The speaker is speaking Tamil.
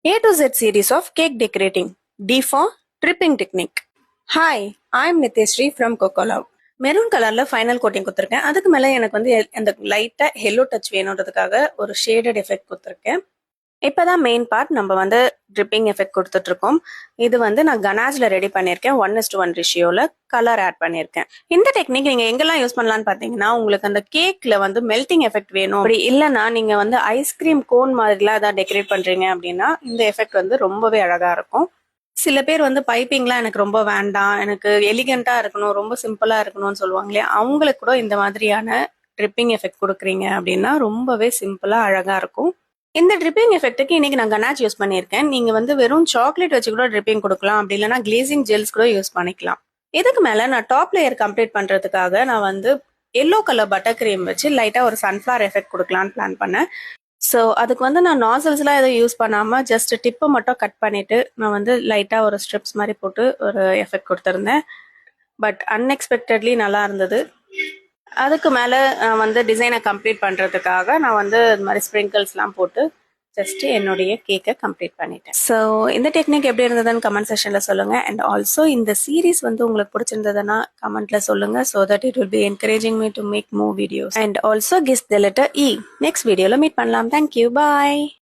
A to Z series of cake decorating. D for dripping technique. Hi, I'm Niteshri from Cocolab. Maroon கலர்ல ஃபைனல் கோட்டிங் கொடுத்துருக்கேன். அதுக்கு மேல எனக்கு வந்து அந்த லைட்டா எல்லோ டச் வேணுன்றதுக்காக ஒரு ஷேடட் எஃபெக்ட் கொடுத்துருக்கேன். இப்பதான் மெயின் பார்ட் நம்ம வந்து ட்ரிப்பிங் எஃபெக்ட் கொடுத்துட்டு இருக்கோம். இது வந்து நான் கனாஜ்ல ரெடி பண்ணியிருக்கேன். 1:1 ரேஷியோல கலர் ஆட் பண்ணியிருக்கேன். இந்த டெக்னிக் நீங்க எங்கெல்லாம் யூஸ் பண்ணலாம்னு பாத்தீங்கன்னா, உங்களுக்கு அந்த கேக்ல வந்து மெல்டிங் எஃபெக்ட் வேணும் அப்படி இல்லைன்னா நீங்க வந்து ஐஸ்கிரீம் கோன் மாதிரிலாம் ஏதாவது டெக்கரேட் பண்றீங்க அப்படின்னா இந்த எஃபெக்ட் வந்து ரொம்பவே அழகா இருக்கும். சில பேர் வந்து பைப்பிங்லாம் எனக்கு ரொம்ப வேண்டாம், எனக்கு எலிகண்டா இருக்கணும், ரொம்ப சிம்பிளா இருக்கணும்னு சொல்லுவாங்களே, அவங்களுக்கு கூட இந்த மாதிரியான ட்ரிப்பிங் எஃபெக்ட் கொடுக்குறீங்க அப்படின்னா ரொம்பவே சிம்பிளா அழகா இருக்கும். இந்த ட்ரிப்பிங் எஃபெக்ட்டுக்கு இன்னைக்கு நான் கனாச் யூஸ் பண்ணியிருக்கேன். நீங்க வந்து வெறும் சாக்லேட் வச்சு கூட ட்ரிப்பிங் கொடுக்கலாம், அப்படி இல்லைன்னா கிளேசிங் ஜெல்ஸ் கூட யூஸ் பண்ணிக்கலாம். இதுக்கு மேல நான் டாப் லேயர் கம்ப்ளீட் பண்றதுக்காக நான் வந்து எல்லோ கலர் பட்டர் கிரீம் வச்சு லைட்டா ஒரு சன்ஃபிளவர் எஃபெக்ட் கொடுக்கலான்னு பிளான் பண்ணேன். ஸோ அதுக்கு வந்து நான் நாசல்ஸ்லாம் எதுவும் யூஸ் பண்ணாம ஜஸ்ட் டிப்பை மட்டும் கட் பண்ணிட்டு நான் வந்து லைட்டா ஒரு ஸ்ட்ரிப்ஸ் மாதிரி போட்டு ஒரு எஃபெக்ட் கொடுத்துருந்தேன். பட் அன்எக்ஸ்பெக்டட்லி நல்லா இருந்தது. அதுக்கு மேல வந்து டிசைனை கம்ப்ளீட் பண்றதுக்காக நான் வந்து இது மாதிரி ஸ்ப்ரிங்கிள்ஸ்லாம் போட்டு ஜஸ்ட் என்னுடைய கேக்கை கம்ப்ளீட் பண்ணிட்டேன். ஸோ இந்த டெக்னிக் எப்படி இருந்ததுன்னு கமெண்ட் செக்ஷன்ல சொல்லுங்க. அண்ட் ஆல்சோ இந்த சீரீஸ் வந்து உங்களுக்கு பிடிச்சிருந்ததுன்னா கமெண்ட்ல சொல்லுங்க. So that it will be encouraging me to make more videos. And also guess the letter E. Next வீடியோல மீட் பண்ணலாம். தேங்க்யூ, பாய்.